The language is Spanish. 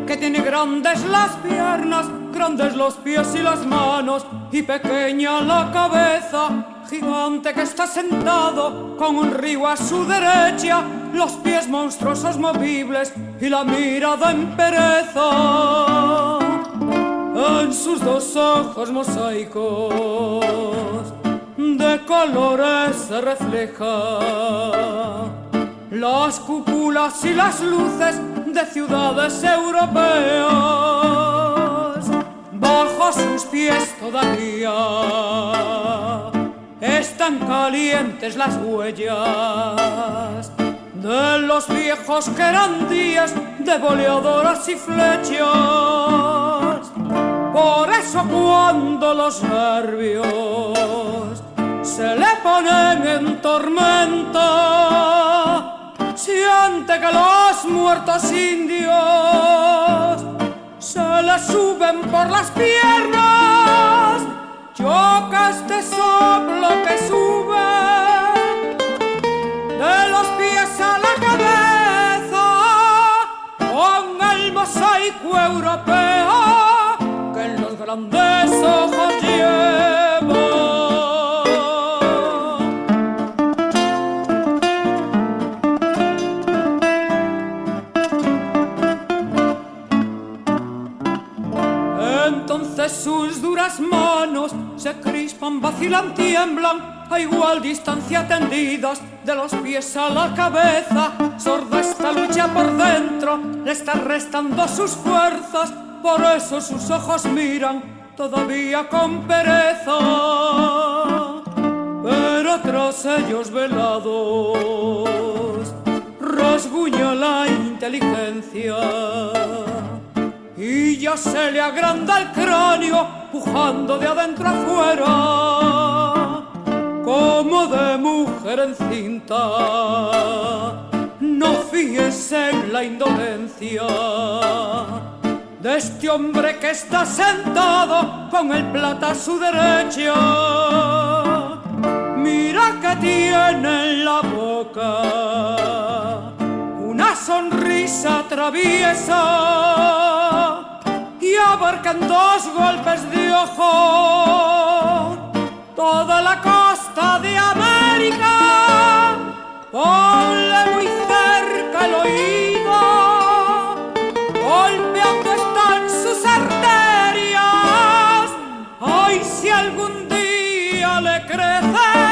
que tiene grandes las piernas, grandes los pies y las manos, y pequeña la cabeza, gigante que está sentado con un río a su derecha, los pies monstruosos movibles y la mirada en pereza. En sus dos ojos mosaicos de colores se refleja las cúpulas y las luces de ciudades europeas. Bajo sus pies todavía están calientes las huellas de los viejos que eran días de boleadoras y flechas. Por eso cuando los nervios se le ponen en tormenta, siente que los muertos indios se le suben por las piernas. Choca este soplo que sube de los pies a la cabeza con el mosaico europeo que en los grandes ojos lleva. Entonces sus duras manos se crispan, vacilan, tiemblan a igual distancia tendidas de los pies a la cabeza. Sorda esta lucha por dentro, le están restando sus fuerzas, por eso sus ojos miran todavía con pereza. Pero tras ellos velados rasguña la inteligencia y ya se le agranda el cráneo, pujando de adentro afuera, como de mujer encinta. No fíes en la indolencia de este hombre que está sentado con el plata a su derecha. Mira que tiene en la boca una sonrisa traviesa y abarcan dos golpes de ojo toda la costa de América. Ponle muy cerca el oído, golpeando están sus arterias. Ay, si algún día le crece